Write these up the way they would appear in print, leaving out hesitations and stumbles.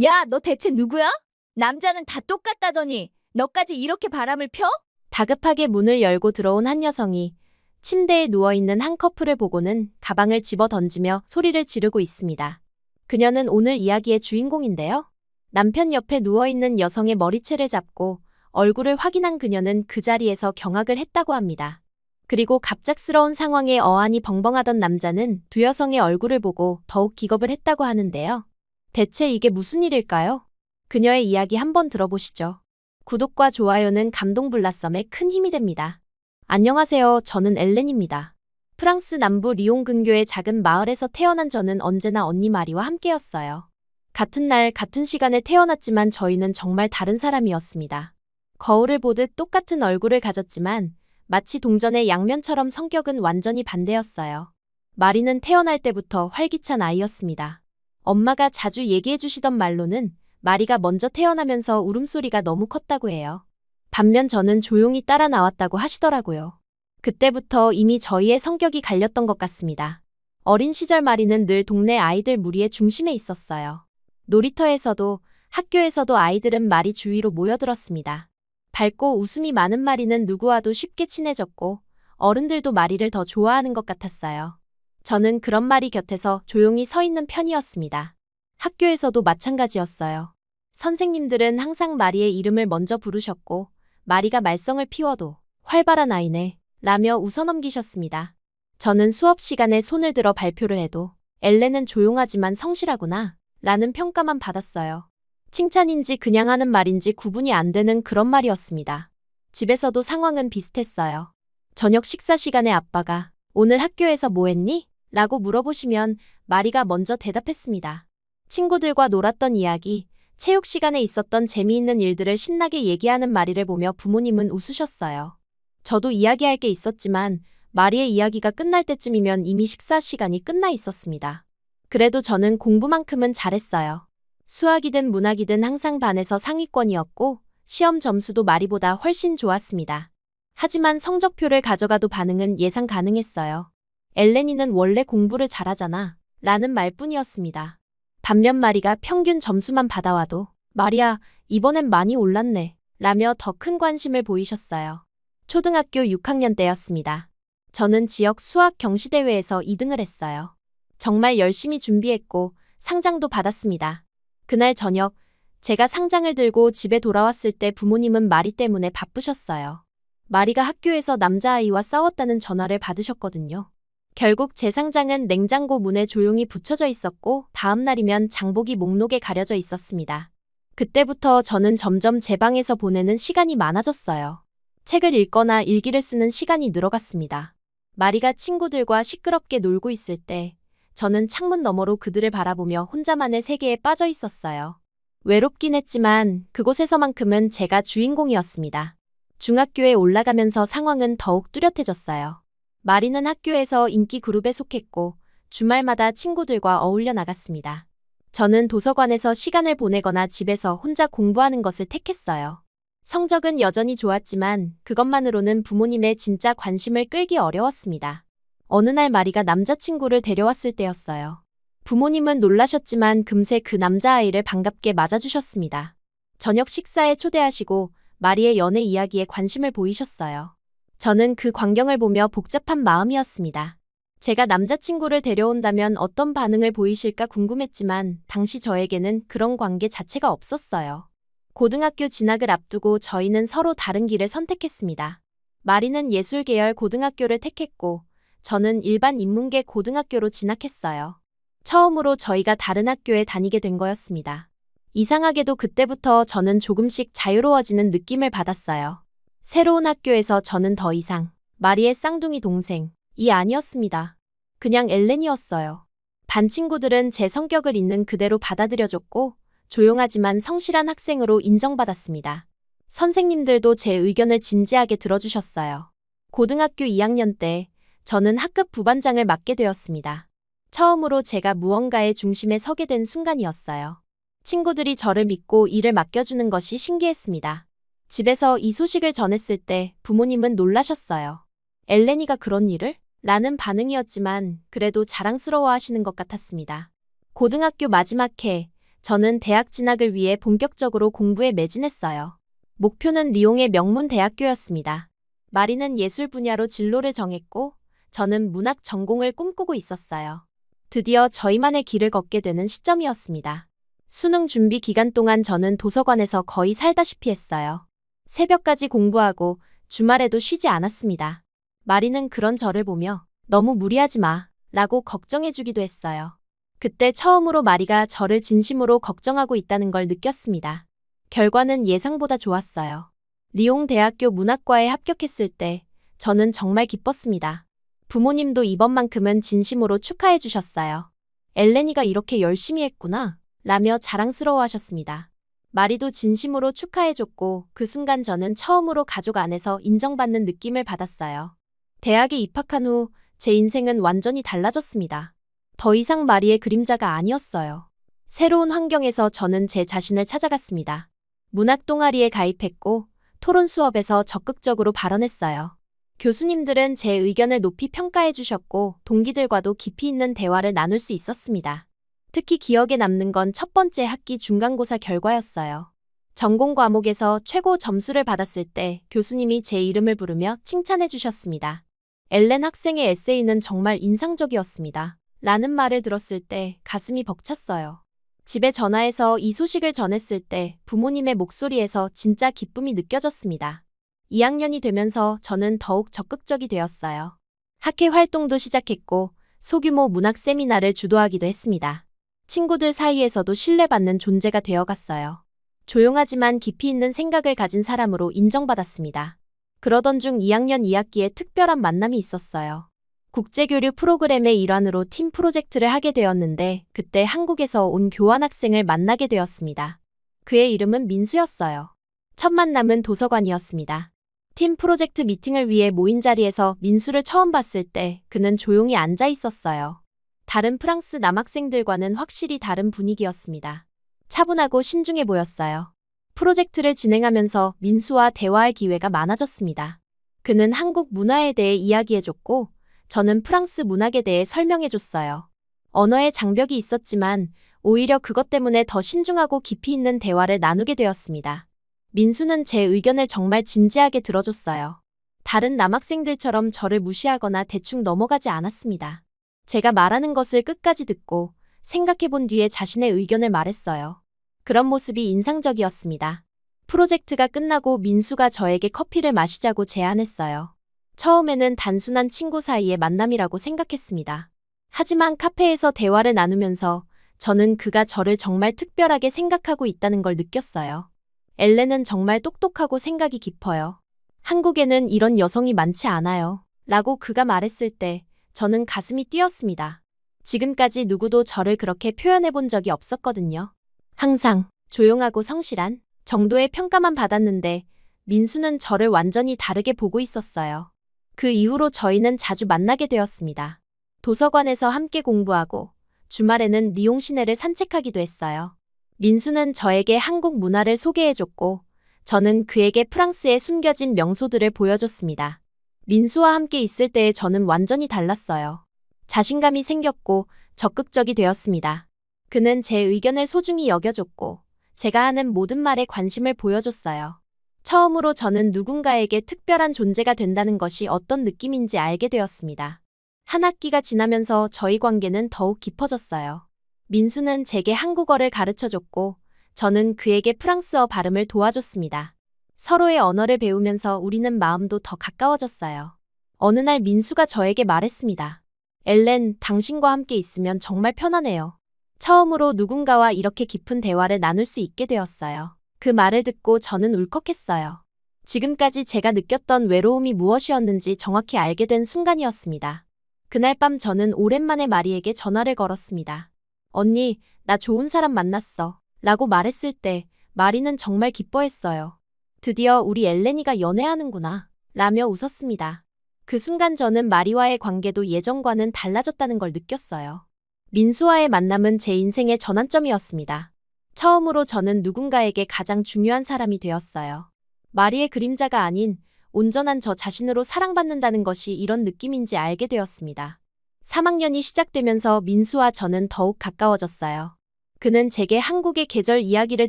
야, 너 대체 누구야? 남자는 다 똑같다더니 너까지 이렇게 바람을 펴? 다급하게 문을 열고 들어온 한 여성이 침대에 누워있는 한 커플을 보고는 가방을 집어 던지며 소리를 지르고 있습니다. 그녀는 오늘 이야기의 주인공인데요. 남편 옆에 누워있는 여성의 머리채를 잡고 얼굴을 확인한 그녀는 그 자리에서 경악을 했다고 합니다. 그리고 갑작스러운 상황에 어안이 벙벙하던 남자는 두 여성의 얼굴을 보고 더욱 기겁을 했다고 하는데요. 대체 이게 무슨 일일까요? 그녀의 이야기 한번 들어보시죠. 구독과 좋아요는 감동블라썸에 큰 힘이 됩니다. 안녕하세요. 저는 엘렌입니다. 프랑스 남부 리옹 근교의 작은 마을에서 태어난 저는 언제나 언니 마리와 함께였어요. 같은 날, 같은 시간에 태어났지만 저희는 정말 다른 사람이었습니다. 거울을 보듯 똑같은 얼굴을 가졌지만 마치 동전의 양면처럼 성격은 완전히 반대였어요. 마리는 태어날 때부터 활기찬 아이였습니다. 엄마가 자주 얘기해 주시던 말로는 마리가 먼저 태어나면서 울음소리가 너무 컸다고 해요. 반면 저는 조용히 따라 나왔다고 하시더라고요. 그때부터 이미 저희의 성격이 갈렸던 것 같습니다. 어린 시절 마리는 늘 동네 아이들 무리의 중심에 있었어요. 놀이터에서도 학교에서도 아이들은 마리 주위로 모여들었습니다. 밝고 웃음이 많은 마리는 누구와도 쉽게 친해졌고 어른들도 마리를 더 좋아하는 것 같았어요. 저는 그런 마리 곁에서 조용히 서 있는 편이었습니다. 학교에서도 마찬가지였어요. 선생님들은 항상 마리의 이름을 먼저 부르셨고 마리가 말썽을 피워도 활발한 아이네 라며 웃어넘기셨습니다. 저는 수업 시간에 손을 들어 발표를 해도 엘렌은 조용하지만 성실하구나 라는 평가만 받았어요. 칭찬인지 그냥 하는 말인지 구분이 안 되는 그런 말이었습니다. 집에서도 상황은 비슷했어요. 저녁 식사 시간에 아빠가 오늘 학교에서 뭐 했니? 라고 물어보시면 마리가 먼저 대답했습니다. 친구들과 놀았던 이야기, 체육 시간에 있었던 재미있는 일들을 신나게 얘기하는 마리를 보며 부모님은 웃으셨어요. 저도 이야기할 게 있었지만 마리의 이야기가 끝날 때쯤이면 이미 식사 시간이 끝나 있었습니다. 그래도 저는 공부만큼은 잘했어요. 수학이든 문학이든 항상 반에서 상위권이었고 시험 점수도 마리보다 훨씬 좋았습니다. 하지만 성적표를 가져가도 반응은 예상 가능했어요. 엘렌이는 원래 공부를 잘하잖아 라는 말뿐이었습니다. 반면 마리가 평균 점수만 받아와도 마리야, 이번엔 많이 올랐네 라며 더 큰 관심을 보이셨어요. 초등학교 6학년 때였습니다. 저는 지역 수학 경시대회에서 2등을 했어요. 정말 열심히 준비했고 상장도 받았습니다. 그날 저녁, 제가 상장을 들고 집에 돌아왔을 때 부모님은 마리 때문에 바쁘셨어요. 마리가 학교에서 남자아이와 싸웠다는 전화를 받으셨거든요. 결국 제 상장은 냉장고 문에 조용히 붙여져 있었고 다음 날이면 장보기 목록에 가려져 있었습니다. 그때부터 저는 점점 제 방에서 보내는 시간이 많아졌어요. 책을 읽거나 일기를 쓰는 시간이 늘어갔습니다. 마리가 친구들과 시끄럽게 놀고 있을 때 저는 창문 너머로 그들을 바라보며 혼자만의 세계에 빠져 있었어요. 외롭긴 했지만 그곳에서만큼은 제가 주인공이었습니다. 중학교에 올라가면서 상황은 더욱 뚜렷해졌어요. 마리는 학교에서 인기 그룹에 속했고 주말마다 친구들과 어울려 나갔습니다. 저는 도서관에서 시간을 보내거나 집에서 혼자 공부하는 것을 택했어요. 성적은 여전히 좋았지만 그것만으로는 부모님의 진짜 관심을 끌기 어려웠습니다. 어느 날 마리가 남자친구를 데려왔을 때였어요. 부모님은 놀라셨지만 금세 그 남자아이를 반갑게 맞아주셨습니다. 저녁 식사에 초대하시고 마리의 연애 이야기에 관심을 보이셨어요. 저는 그 광경을 보며 복잡한 마음이었습니다. 제가 남자친구를 데려온다면 어떤 반응을 보이실까 궁금했지만 당시 저에게는 그런 관계 자체가 없었어요. 고등학교 진학을 앞두고 저희는 서로 다른 길을 선택했습니다. 마리는 예술 계열 고등학교를 택했고 저는 일반 인문계 고등학교로 진학했어요. 처음으로 저희가 다른 학교에 다니게 된 거였습니다. 이상하게도 그때부터 저는 조금씩 자유로워지는 느낌을 받았어요. 새로운 학교에서 저는 더 이상 마리의 쌍둥이 동생이 아니었습니다. 그냥 엘렌이었어요. 반 친구들은 제 성격을 있는 그대로 받아들여줬고 조용하지만 성실한 학생으로 인정받았습니다. 선생님들도 제 의견을 진지하게 들어주셨어요. 고등학교 2학년 때 저는 학급 부반장을 맡게 되었습니다. 처음으로 제가 무언가의 중심에 서게 된 순간이었어요. 친구들이 저를 믿고 일을 맡겨주는 것이 신기했습니다. 집에서 이 소식을 전했을 때 부모님은 놀라셨어요. 엘렌이가 그런 일을? 라는 반응이었지만 그래도 자랑스러워하시는 것 같았습니다. 고등학교 마지막 해, 저는 대학 진학을 위해 본격적으로 공부에 매진했어요. 목표는 리옹의 명문 대학교였습니다. 마리는 예술 분야로 진로를 정했고 저는 문학 전공을 꿈꾸고 있었어요. 드디어 저희만의 길을 걷게 되는 시점이었습니다. 수능 준비 기간 동안 저는 도서관에서 거의 살다시피 했어요. 새벽까지 공부하고 주말에도 쉬지 않았습니다. 마리는 그런 저를 보며 너무 무리하지 마 라고 걱정해주기도 했어요. 그때 처음으로 마리가 저를 진심으로 걱정하고 있다는 걸 느꼈습니다. 결과는 예상보다 좋았어요. 리옹 대학교 문학과에 합격했을 때 저는 정말 기뻤습니다. 부모님도 이번만큼은 진심으로 축하해 주셨어요. 엘레니가 이렇게 열심히 했구나 라며 자랑스러워하셨습니다. 마리도 진심으로 축하해줬고 그 순간 저는 처음으로 가족 안에서 인정받는 느낌을 받았어요. 대학에 입학한 후 제 인생은 완전히 달라졌습니다. 더 이상 마리의 그림자가 아니었어요. 새로운 환경에서 저는 제 자신을 찾아갔습니다. 문학 동아리에 가입했고 토론 수업에서 적극적으로 발언했어요. 교수님들은 제 의견을 높이 평가해 주셨고 동기들과도 깊이 있는 대화를 나눌 수 있었습니다. 특히 기억에 남는 건 첫 번째 학기 중간고사 결과였어요. 전공 과목에서 최고 점수를 받았을 때 교수님이 제 이름을 부르며 칭찬해 주셨습니다. 엘렌 학생의 에세이는 정말 인상적이었습니다. 라는 말을 들었을 때 가슴이 벅찼어요. 집에 전화해서 이 소식을 전했을 때 부모님의 목소리에서 진짜 기쁨이 느껴졌습니다. 2학년이 되면서 저는 더욱 적극적이 되었어요. 학회 활동도 시작했고 소규모 문학 세미나를 주도하기도 했습니다. 친구들 사이에서도 신뢰받는 존재가 되어갔어요. 조용하지만 깊이 있는 생각을 가진 사람으로 인정받았습니다. 그러던 중 2학년 2학기에 특별한 만남이 있었어요. 국제교류 프로그램의 일환으로 팀 프로젝트를 하게 되었는데 그때 한국에서 온 교환학생을 만나게 되었습니다. 그의 이름은 민수였어요. 첫 만남은 도서관이었습니다. 팀 프로젝트 미팅을 위해 모인 자리에서 민수를 처음 봤을 때 그는 조용히 앉아 있었어요. 다른 프랑스 남학생들과는 확실히 다른 분위기였습니다. 차분하고 신중해 보였어요. 프로젝트를 진행하면서 민수와 대화할 기회가 많아졌습니다. 그는 한국 문화에 대해 이야기해줬고 저는 프랑스 문학에 대해 설명해줬어요. 언어의 장벽이 있었지만 오히려 그것 때문에 더 신중하고 깊이 있는 대화를 나누게 되었습니다. 민수는 제 의견을 정말 진지하게 들어줬어요. 다른 남학생들처럼 저를 무시하거나 대충 넘어가지 않았습니다. 제가 말하는 것을 끝까지 듣고 생각해본 뒤에 자신의 의견을 말했어요. 그런 모습이 인상적이었습니다. 프로젝트가 끝나고 민수가 저에게 커피를 마시자고 제안했어요. 처음에는 단순한 친구 사이의 만남이라고 생각했습니다. 하지만 카페에서 대화를 나누면서 저는 그가 저를 정말 특별하게 생각하고 있다는 걸 느꼈어요. 엘렌은 정말 똑똑하고 생각이 깊어요. 한국에는 이런 여성이 많지 않아요. 라고 그가 말했을 때 저는 가슴이 뛰었습니다. 지금까지 누구도 저를 그렇게 표현해 본 적이 없었거든요. 항상 조용하고 성실한 정도의 평가만 받았는데 민수는 저를 완전히 다르게 보고 있었어요. 그 이후로 저희는 자주 만나게 되었습니다. 도서관에서 함께 공부하고 주말에는 리옹 시내를 산책하기도 했어요. 민수는 저에게 한국 문화를 소개해줬고 저는 그에게 프랑스의 숨겨진 명소들을 보여줬습니다. 민수와 함께 있을 때의 저는 완전히 달랐어요. 자신감이 생겼고 적극적이 되었습니다. 그는 제 의견을 소중히 여겨줬고 제가 하는 모든 말에 관심을 보여줬어요. 처음으로 저는 누군가에게 특별한 존재가 된다는 것이 어떤 느낌인지 알게 되었습니다. 한 학기가 지나면서 저희 관계는 더욱 깊어졌어요. 민수는 제게 한국어를 가르쳐줬고 저는 그에게 프랑스어 발음을 도와줬습니다. 서로의 언어를 배우면서 우리는 마음도 더 가까워졌어요. 어느 날 민수가 저에게 말했습니다. 엘렌, 당신과 함께 있으면 정말 편하네요. 처음으로 누군가와 이렇게 깊은 대화를 나눌 수 있게 되었어요. 그 말을 듣고 저는 울컥했어요. 지금까지 제가 느꼈던 외로움이 무엇이었는지 정확히 알게 된 순간이었습니다. 그날 밤 저는 오랜만에 마리에게 전화를 걸었습니다. 언니, 나 좋은 사람 만났어. 라고 말했을 때 마리는 정말 기뻐했어요. 드디어 우리 엘레니가 연애하는구나. 라며 웃었습니다. 그 순간 저는 마리와의 관계도 예전과는 달라졌다는 걸 느꼈어요. 민수와의 만남은 제 인생의 전환점이었습니다. 처음으로 저는 누군가에게 가장 중요한 사람이 되었어요. 마리의 그림자가 아닌 온전한 저 자신으로 사랑받는다는 것이 이런 느낌인지 알게 되었습니다. 3학년이 시작되면서 민수와 저는 더욱 가까워졌어요. 그는 제게 한국의 계절 이야기를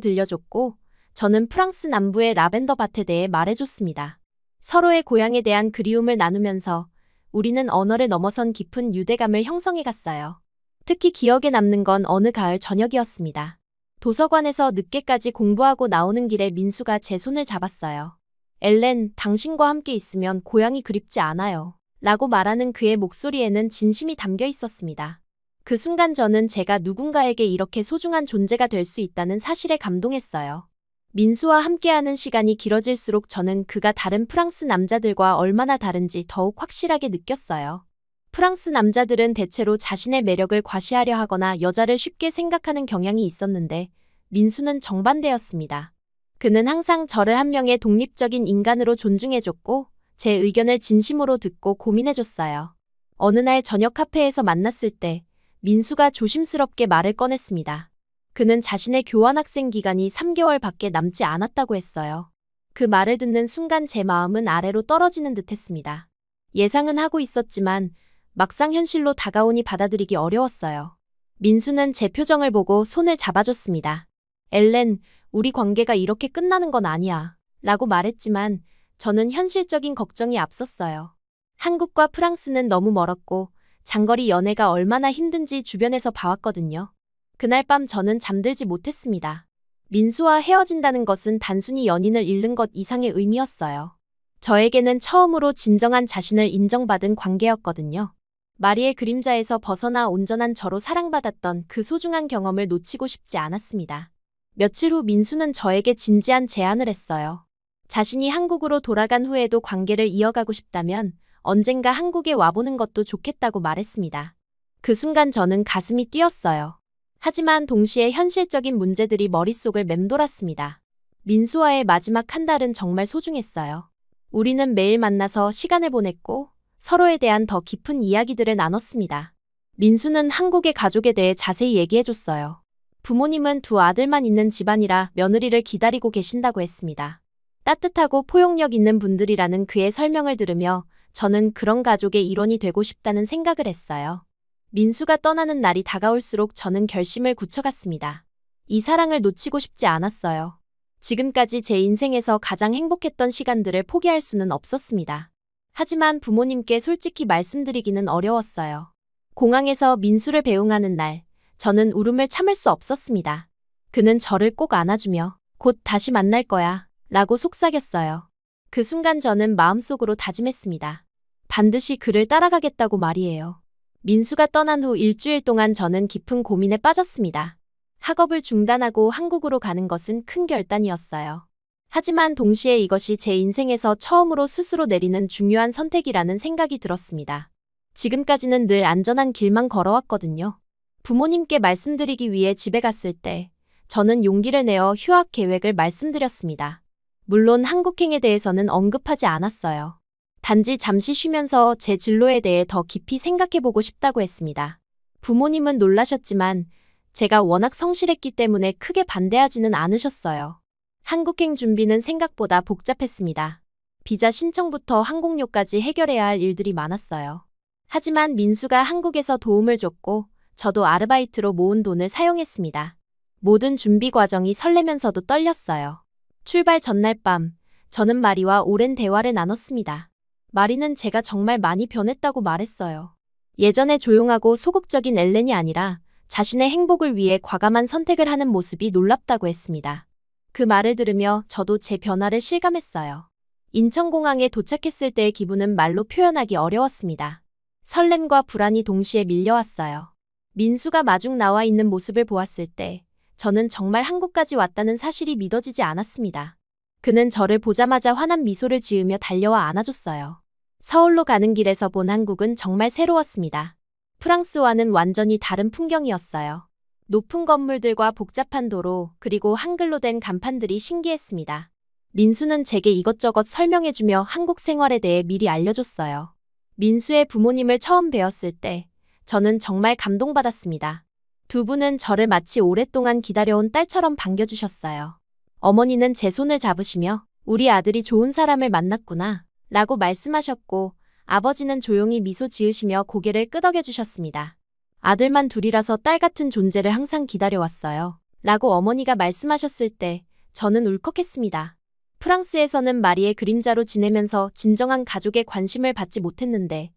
들려줬고, 저는 프랑스 남부의 라벤더 밭에 대해 말해줬습니다. 서로의 고향에 대한 그리움을 나누면서 우리는 언어를 넘어선 깊은 유대감을 형성해 갔어요. 특히 기억에 남는 건 어느 가을 저녁이었습니다. 도서관에서 늦게까지 공부하고 나오는 길에 민수가 제 손을 잡았어요. 엘렌, 당신과 함께 있으면 고향이 그립지 않아요. 라고 말하는 그의 목소리에는 진심이 담겨 있었습니다. 그 순간 저는 제가 누군가에게 이렇게 소중한 존재가 될 수 있다는 사실에 감동했어요. 민수와 함께하는 시간이 길어질수록 저는 그가 다른 프랑스 남자들과 얼마나 다른지 더욱 확실하게 느꼈어요. 프랑스 남자들은 대체로 자신의 매력을 과시하려 하거나 여자를 쉽게 생각하는 경향이 있었는데 민수는 정반대였습니다. 그는 항상 저를 한 명의 독립적인 인간으로 존중해줬고 제 의견을 진심으로 듣고 고민해줬어요. 어느 날 저녁 카페에서 만났을 때 민수가 조심스럽게 말을 꺼냈습니다. 그는 자신의 교환학생 기간이 3개월밖에 남지 않았다고 했어요. 그 말을 듣는 순간 제 마음은 아래로 떨어지는 듯했습니다. 예상은 하고 있었지만 막상 현실로 다가오니 받아들이기 어려웠어요. 민수는 제 표정을 보고 손을 잡아줬습니다. 엘렌, 우리 관계가 이렇게 끝나는 건 아니야. 라고 말했지만 저는 현실적인 걱정이 앞섰어요. 한국과 프랑스는 너무 멀었고 장거리 연애가 얼마나 힘든지 주변에서 봐왔거든요. 그날 밤 저는 잠들지 못했습니다. 민수와 헤어진다는 것은 단순히 연인을 잃는 것 이상의 의미였어요. 저에게는 처음으로 진정한 자신을 인정받은 관계였거든요. 마리의 그림자에서 벗어나 온전한 저로 사랑받았던 그 소중한 경험을 놓치고 싶지 않았습니다. 며칠 후 민수는 저에게 진지한 제안을 했어요. 자신이 한국으로 돌아간 후에도 관계를 이어가고 싶다면 언젠가 한국에 와보는 것도 좋겠다고 말했습니다. 그 순간 저는 가슴이 뛰었어요. 하지만 동시에 현실적인 문제들이 머릿속을 맴돌았습니다. 민수와의 마지막 한 달은 정말 소중했어요. 우리는 매일 만나서 시간을 보냈고 서로에 대한 더 깊은 이야기들을 나눴습니다. 민수는 한국의 가족에 대해 자세히 얘기해줬어요. 부모님은 두 아들만 있는 집안이라 며느리를 기다리고 계신다고 했습니다. 따뜻하고 포용력 있는 분들이라는 그의 설명을 들으며 저는 그런 가족의 일원이 되고 싶다는 생각을 했어요. 민수가 떠나는 날이 다가올수록 저는 결심을 굳혀갔습니다. 이 사랑을 놓치고 싶지 않았어요. 지금까지 제 인생에서 가장 행복했던 시간들을 포기할 수는 없었습니다. 하지만 부모님께 솔직히 말씀드리기는 어려웠어요. 공항에서 민수를 배웅하는 날, 저는 울음을 참을 수 없었습니다. 그는 저를 꼭 안아주며 곧 다시 만날 거야 라고 속삭였어요. 그 순간 저는 마음속으로 다짐했습니다. 반드시 그를 따라가겠다고 말이에요. 민수가 떠난 후 일주일 동안 저는 깊은 고민에 빠졌습니다. 학업을 중단하고 한국으로 가는 것은 큰 결단이었어요. 하지만 동시에 이것이 제 인생에서 처음으로 스스로 내리는 중요한 선택이라는 생각이 들었습니다. 지금까지는 늘 안전한 길만 걸어왔거든요. 부모님께 말씀드리기 위해 집에 갔을 때 저는 용기를 내어 휴학 계획을 말씀드렸습니다. 물론 한국행에 대해서는 언급하지 않았어요. 단지 잠시 쉬면서 제 진로에 대해 더 깊이 생각해보고 싶다고 했습니다. 부모님은 놀라셨지만 제가 워낙 성실했기 때문에 크게 반대하지는 않으셨어요. 한국행 준비는 생각보다 복잡했습니다. 비자 신청부터 항공료까지 해결해야 할 일들이 많았어요. 하지만 민수가 한국에서 도움을 줬고 저도 아르바이트로 모은 돈을 사용했습니다. 모든 준비 과정이 설레면서도 떨렸어요. 출발 전날 밤, 저는 마리와 오랜 대화를 나눴습니다. 마리는 제가 정말 많이 변했다고 말했어요. 예전에 조용하고 소극적인 엘렌이 아니라 자신의 행복을 위해 과감한 선택을 하는 모습이 놀랍다고 했습니다. 그 말을 들으며 저도 제 변화를 실감했어요. 인천공항에 도착했을 때의 기분은 말로 표현하기 어려웠습니다. 설렘과 불안이 동시에 밀려왔어요. 민수가 마중 나와 있는 모습을 보았을 때 저는 정말 한국까지 왔다는 사실이 믿어지지 않았습니다. 그는 저를 보자마자 환한 미소를 지으며 달려와 안아줬어요. 서울로 가는 길에서 본 한국은 정말 새로웠습니다. 프랑스와는 완전히 다른 풍경이었어요. 높은 건물들과 복잡한 도로, 그리고 한글로 된 간판들이 신기했습니다. 민수는 제게 이것저것 설명해주며 한국 생활에 대해 미리 알려줬어요. 민수의 부모님을 처음 뵈었을 때 저는 정말 감동받았습니다. 두 분은 저를 마치 오랫동안 기다려온 딸처럼 반겨주셨어요. 어머니는 제 손을 잡으시며 우리 아들이 좋은 사람을 만났구나 라고 말씀하셨고 아버지는 조용히 미소 지으시며 고개를 끄덕여 주셨습니다. 아들만 둘이라서 딸 같은 존재를 항상 기다려왔어요. 라고 어머니가 말씀하셨을 때 저는 울컥했습니다. 프랑스에서는 마리의 그림자로 지내면서 진정한 가족의 관심을 받지 못했는데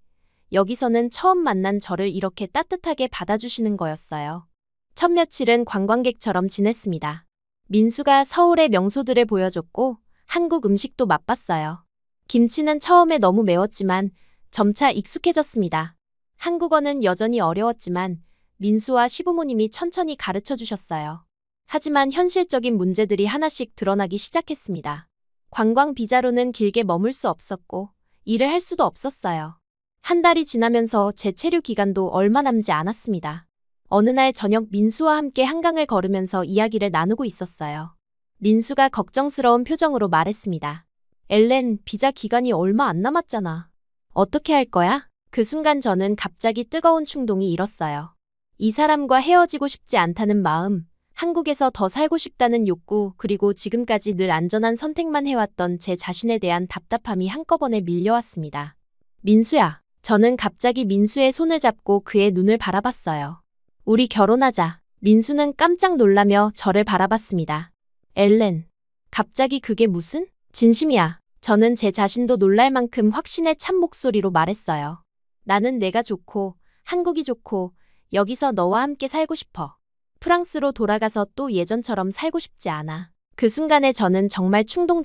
여기서는 처음 만난 저를 이렇게 따뜻하게 받아주시는 거였어요. 첫 며칠은 관광객처럼 지냈습니다. 민수가 서울의 명소들을 보여줬고 한국 음식도 맛봤어요. 김치는 처음에 너무 매웠지만 점차 익숙해졌습니다. 한국어는 여전히 어려웠지만 민수와 시부모님이 천천히 가르쳐 주셨어요. 하지만 현실적인 문제들이 하나씩 드러나기 시작했습니다. 관광 비자로는 길게 머물 수 없었고 일을 할 수도 없었어요. 한 달이 지나면서 제 체류 기간도 얼마 남지 않았습니다. 어느 날 저녁 민수와 함께 한강을 걸으면서 이야기를 나누고 있었어요. 민수가 걱정스러운 표정으로 말했습니다. 엘렌, 비자 기간이 얼마 안 남았잖아. 어떻게 할 거야? 그 순간 저는 갑자기 뜨거운 충동이 일었어요. 이 사람과 헤어지고 싶지 않다는 마음, 한국에서 더 살고 싶다는 욕구, 그리고 지금까지 늘 안전한 선택만 해왔던 제 자신에 대한 답답함이 한꺼번에 밀려왔습니다. 민수야. 저는 갑자기 민수의 손을 잡고 그의 눈을 바라봤어요. 우리 결혼하자. 민수는 깜짝 놀라며 저를 바라봤습니다. 엘렌. 갑자기 그게 무슨? 진심이야. 저는 제 자신도 놀랄 만큼 확신에 찬 목소리로 말했어요. 나는 내가 좋고, 한국이 좋고, 여기서 너와 함께 살고 싶어. 프랑스로 돌아가서 또 예전처럼 살고 싶지 않아. 그 순간에 저는 정말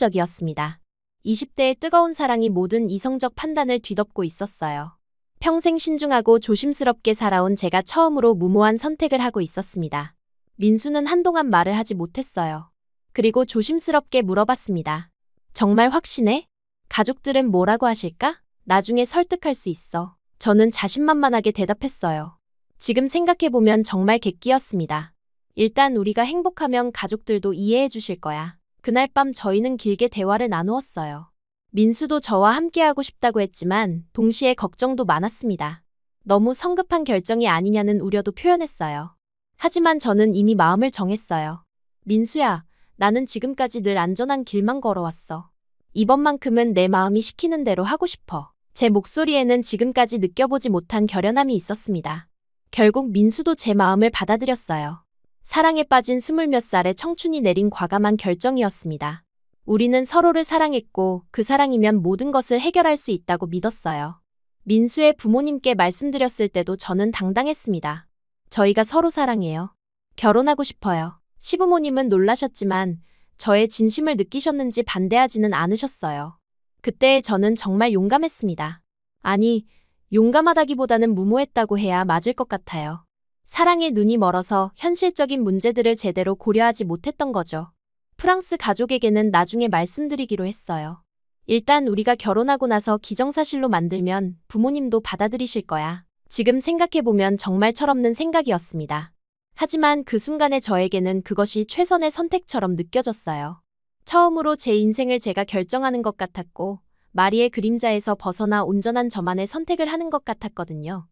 충동적이었습니다. 20대의 뜨거운 사랑이 모든 이성적 판단을 뒤덮고 있었어요. 평생 신중하고 조심스럽게 살아온 제가 처음으로 무모한 선택을 하고 있었습니다. 민수는 한동안 말을 하지 못했어요. 그리고 조심스럽게 물어봤습니다. 정말 확신해? 가족들은 뭐라고 하실까? 나중에 설득할 수 있어. 저는 자신만만하게 대답했어요. 지금 생각해보면 정말 객기였습니다. 일단 우리가 행복하면 가족들도 이해해 주실 거야. 그날 밤 저희는 길게 대화를 나누었어요. 민수도 저와 함께하고 싶다고 했지만 동시에 걱정도 많았습니다. 너무 성급한 결정이 아니냐는 우려도 표현했어요. 하지만 저는 이미 마음을 정했어요. 민수야, 나는 지금까지 늘 안전한 길만 걸어왔어. 이번만큼은 내 마음이 시키는 대로 하고 싶어. 제 목소리에는 지금까지 느껴보지 못한 결연함이 있었습니다. 결국 민수도 제 마음을 받아들였어요. 사랑에 빠진 20몇 살의 청춘이 내린 과감한 결정이었습니다. 우리는 서로를 사랑했고 그 사랑이면 모든 것을 해결할 수 있다고 믿었어요. 민수의 부모님께 말씀드렸을 때도 저는 당당했습니다. 저희가 서로 사랑해요. 결혼하고 싶어요. 시부모님은 놀라셨지만 저의 진심을 느끼셨는지 반대하지는 않으셨어요. 그때 저는 정말 용감했습니다. 아니, 용감하다기보다는 무모했다고 해야 맞을 것 같아요. 사랑에 눈이 멀어서 현실적인 문제들을 제대로 고려하지 못했던 거죠. 프랑스 가족에게는 나중에 말씀드리기로 했어요. 일단 우리가 결혼하고 나서 기정사실로 만들면 부모님도 받아들이실 거야. 지금 생각해보면 정말 철없는 생각이었습니다. 하지만 그 순간에 저에게는 그것이 최선의 선택처럼 느껴졌어요. 처음으로 제 인생을 제가 결정하는 것 같았고 마리의 그림자에서 벗어나 온전한 저만의 선택을 하는 것 같았거든요.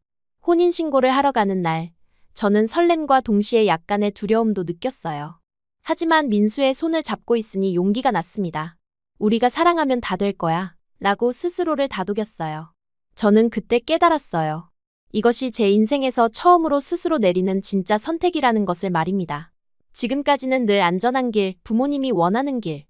혼인신고를 하러 가는 날, 저는 설렘과 동시에 약간의 두려움도 느꼈어요. 하지만 민수의 손을 잡고 있으니 용기가 났습니다. 우리가 사랑하면 다 될 거야. 라고 스스로를 다독였어요. 저는 그때 깨달았어요. 이것이 제 인생에서 처음으로 스스로 내리는 진짜 선택이라는 것을 말입니다. 지금까지는 늘 안전한 길, 부모님이 원하는 길,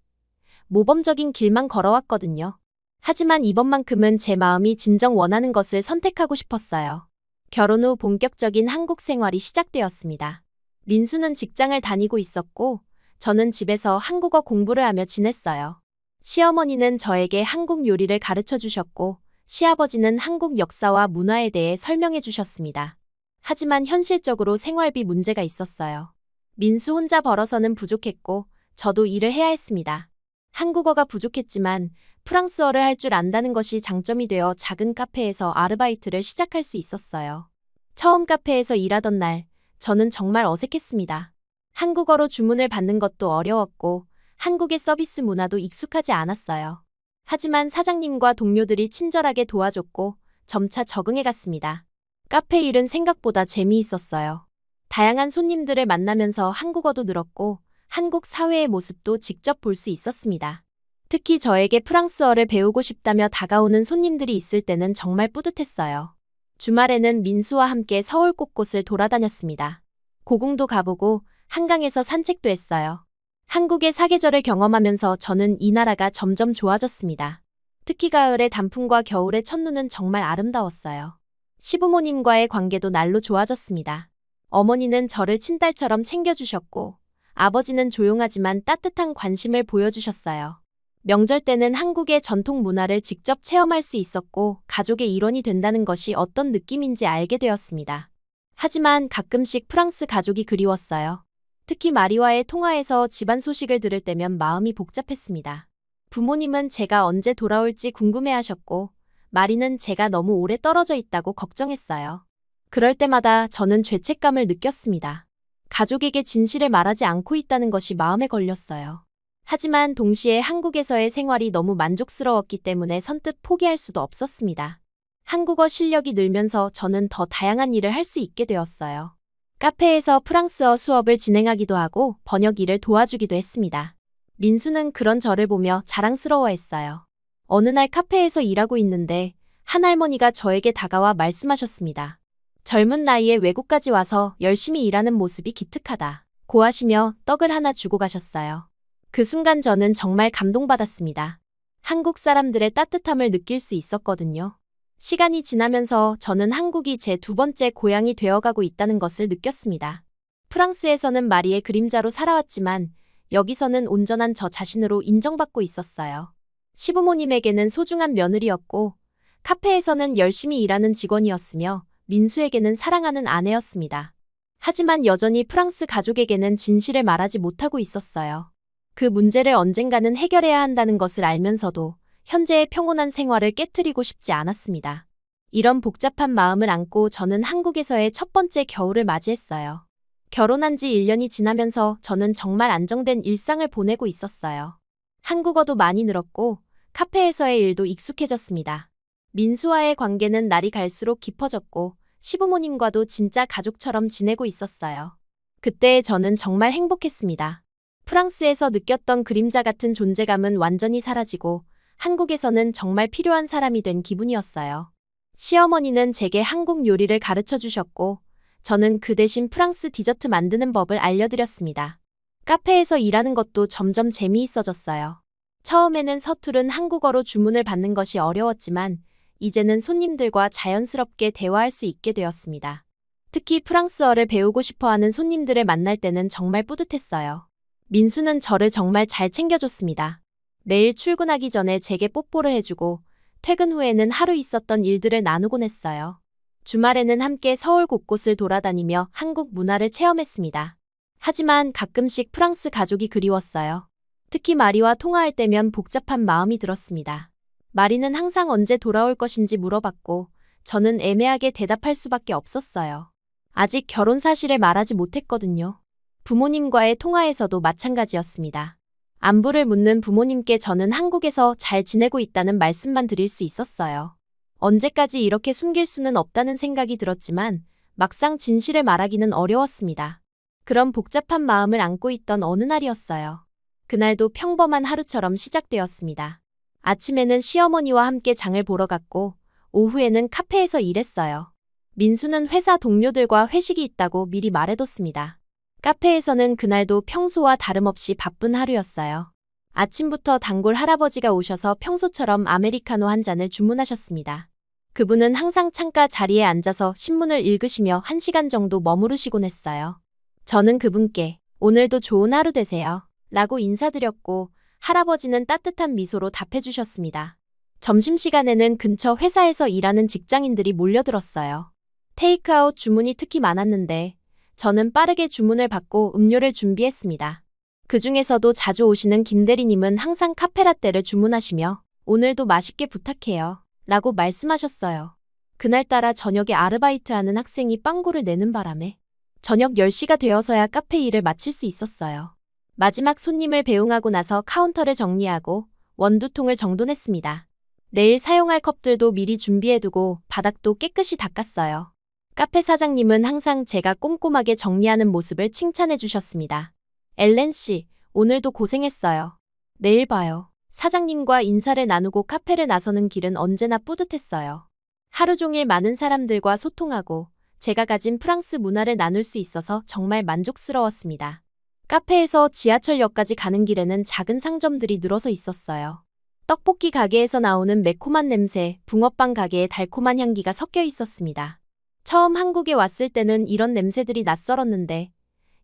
모범적인 길만 걸어왔거든요. 하지만 이번만큼은 제 마음이 진정 원하는 것을 선택하고 싶었어요. 결혼 후 본격적인 한국 생활이 시작되었습니다. 민수는 직장을 다니고 있었고 저는 집에서 한국어 공부를 하며 지냈어요. 시어머니는 저에게 한국 요리를 가르쳐 주셨고 시아버지는 한국 역사와 문화에 대해 설명해 주셨습니다. 하지만 현실적으로 생활비 문제가 있었어요. 민수 혼자 벌어서는 부족했고 저도 일을 해야 했습니다. 한국어가 부족했지만 프랑스어를 할 줄 안다는 것이 장점이 되어 작은 카페에서 아르바이트를 시작할 수 있었어요. 처음 카페에서 일하던 날, 저는 정말 어색했습니다. 한국어로 주문을 받는 것도 어려웠고 한국의 서비스 문화도 익숙하지 않았어요. 하지만 사장님과 동료들이 친절하게 도와줬고 점차 적응해갔습니다. 카페 일은 생각보다 재미있었어요. 다양한 손님들을 만나면서 한국어도 늘었고 한국 사회의 모습도 직접 볼 수 있었습니다. 특히 저에게 프랑스어를 배우고 싶다며 다가오는 손님들이 있을 때는 정말 뿌듯했어요. 주말에는 민수와 함께 서울 곳곳을 돌아다녔습니다. 고궁도 가보고 한강에서 산책도 했어요. 한국의 사계절을 경험하면서 저는 이 나라가 점점 좋아졌습니다. 특히 가을의 단풍과 겨울의 첫눈은 정말 아름다웠어요. 시부모님과의 관계도 날로 좋아졌습니다. 어머니는 저를 친딸처럼 챙겨주셨고, 아버지는 조용하지만 따뜻한 관심을 보여주셨어요. 명절 때는 한국의 전통 문화를 직접 체험할 수 있었고, 가족의 일원이 된다는 것이 어떤 느낌인지 알게 되었습니다. 하지만 가끔씩 프랑스 가족이 그리웠어요. 특히 마리와의 통화에서 집안 소식을 들을 때면 마음이 복잡했습니다. 부모님은 제가 언제 돌아올지 궁금해하셨고, 마리는 제가 너무 오래 떨어져 있다고 걱정했어요. 그럴 때마다 저는 죄책감을 느꼈습니다. 가족에게 진실을 말하지 않고 있다는 것이 마음에 걸렸어요. 하지만 동시에 한국에서의 생활이 너무 만족스러웠기 때문에 선뜻 포기할 수도 없었습니다. 한국어 실력이 늘면서 저는 더 다양한 일을 할 수 있게 되었어요. 카페에서 프랑스어 수업을 진행하기도 하고 번역 일을 도와주기도 했습니다. 민수는 그런 저를 보며 자랑스러워했어요. 어느 날 카페에서 일하고 있는데 한 할머니가 저에게 다가와 말씀하셨습니다. 젊은 나이에 외국까지 와서 열심히 일하는 모습이 기특하다. 고하시며 떡을 하나 주고 가셨어요. 그 순간 저는 정말 감동받았습니다. 한국 사람들의 따뜻함을 느낄 수 있었거든요. 시간이 지나면서 저는 한국이 제 두 번째 고향이 되어가고 있다는 것을 느꼈습니다. 프랑스에서는 마리의 그림자로 살아왔지만 여기서는 온전한 저 자신으로 인정받고 있었어요. 시부모님에게는 소중한 며느리였고 카페에서는 열심히 일하는 직원이었으며 민수에게는 사랑하는 아내였습니다. 하지만 여전히 프랑스 가족에게는 진실을 말하지 못하고 있었어요. 그 문제를 언젠가는 해결해야 한다는 것을 알면서도 현재의 평온한 생활을 깨트리고 싶지 않았습니다. 이런 복잡한 마음을 안고 저는 한국에서의 첫 번째 겨울을 맞이했어요. 결혼한 지 1년이 지나면서 저는 정말 안정된 일상을 보내고 있었어요. 한국어도 많이 늘었고 카페에서의 일도 익숙해졌습니다. 민수와의 관계는 날이 갈수록 깊어졌고 시부모님과도 진짜 가족처럼 지내고 있었어요. 그때 저는 정말 행복했습니다. 프랑스에서 느꼈던 그림자 같은 존재감은 완전히 사라지고 한국에서는 정말 필요한 사람이 된 기분이었어요. 시어머니는 제게 한국 요리를 가르쳐 주셨고 저는 그 대신 프랑스 디저트 만드는 법을 알려드렸습니다. 카페에서 일하는 것도 점점 재미있어졌어요. 처음에는 서투른 한국어로 주문을 받는 것이 어려웠지만 이제는 손님들과 자연스럽게 대화할 수 있게 되었습니다. 특히 프랑스어를 배우고 싶어하는 손님들을 만날 때는 정말 뿌듯했어요. 민수는 저를 정말 잘 챙겨줬습니다. 매일 출근하기 전에 제게 뽀뽀를 해주고 퇴근 후에는 하루 있었던 일들을 나누곤 했어요. 주말에는 함께 서울 곳곳을 돌아다니며 한국 문화를 체험했습니다. 하지만 가끔씩 프랑스 가족이 그리웠어요. 특히 마리와 통화할 때면 복잡한 마음이 들었습니다. 마리는 항상 언제 돌아올 것인지 물어봤고 저는 애매하게 대답할 수밖에 없었어요. 아직 결혼 사실을 말하지 못했거든요. 부모님과의 통화에서도 마찬가지였습니다. 안부를 묻는 부모님께 저는 한국에서 잘 지내고 있다는 말씀만 드릴 수 있었어요. 언제까지 이렇게 숨길 수는 없다는 생각이 들었지만 막상 진실을 말하기는 어려웠습니다. 그런 복잡한 마음을 안고 있던 어느 날이었어요. 그날도 평범한 하루처럼 시작되었습니다. 아침에는 시어머니와 함께 장을 보러 갔고 오후에는 카페에서 일했어요. 민수는 회사 동료들과 회식이 있다고 미리 말해뒀습니다. 카페에서는 그날도 평소와 다름없이 바쁜 하루였어요. 아침부터 단골 할아버지가 오셔서 평소처럼 아메리카노 한 잔을 주문하셨습니다. 그분은 항상 창가 자리에 앉아서 신문을 읽으시며 1시간 정도 머무르시곤 했어요. 저는 그분께 오늘도 좋은 하루 되세요 라고 인사드렸고 할아버지는 따뜻한 미소로 답해주셨습니다. 점심시간에는 근처 회사에서 일하는 직장인들이 몰려들었어요. 테이크아웃 주문이 특히 많았는데 저는 빠르게 주문을 받고 음료를 준비했습니다. 그 중에서도 자주 오시는 김대리님은 항상 카페라떼를 주문하시며 오늘도 맛있게 부탁해요 라고 말씀하셨어요. 그날따라 저녁에 아르바이트하는 학생이 빵구를 내는 바람에 저녁 10시가 되어서야 카페 일을 마칠 수 있었어요. 마지막 손님을 배웅하고 나서 카운터를 정리하고 원두통을 정돈했습니다. 내일 사용할 컵들도 미리 준비해두고 바닥도 깨끗이 닦았어요. 카페 사장님은 항상 제가 꼼꼼하게 정리하는 모습을 칭찬해 주셨습니다. 엘렌 씨, 오늘도 고생했어요. 내일 봐요. 사장님과 인사를 나누고 카페를 나서는 길은 언제나 뿌듯했어요. 하루 종일 많은 사람들과 소통하고 제가 가진 프랑스 문화를 나눌 수 있어서 정말 만족스러웠습니다. 카페에서 지하철역까지 가는 길에는 작은 상점들이 늘어서 있었어요. 떡볶이 가게에서 나오는 매콤한 냄새, 붕어빵 가게의 달콤한 향기가 섞여 있었습니다. 처음 한국에 왔을 때는 이런 냄새들이 낯설었는데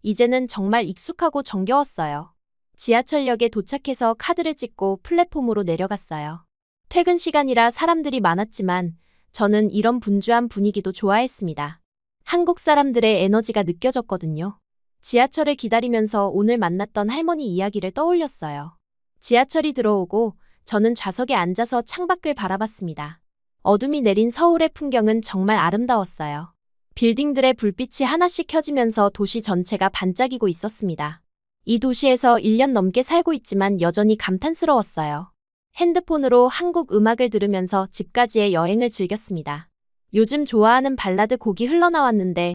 이제는 정말 익숙하고 정겨웠어요. 지하철역에 도착해서 카드를 찍고 플랫폼으로 내려갔어요. 퇴근 시간이라 사람들이 많았지만 저는 이런 분주한 분위기도 좋아했습니다. 한국 사람들의 에너지가 느껴졌거든요. 지하철을 기다리면서 오늘 만났던 할머니 이야기를 떠올렸어요. 지하철이 들어오고 저는 좌석에 앉아서 창밖을 바라봤습니다. 어둠이 내린 서울의 풍경은 정말 아름다웠어요. 빌딩들의 불빛이 하나씩 켜지면서 도시 전체가 반짝이고 있었습니다. 이 도시에서 1년 넘게 살고 있지만 여전히 감탄스러웠어요. 핸드폰으로 한국 음악을 들으면서 집까지의 여행을 즐겼습니다. 요즘 좋아하는 발라드 곡이 흘러나왔는데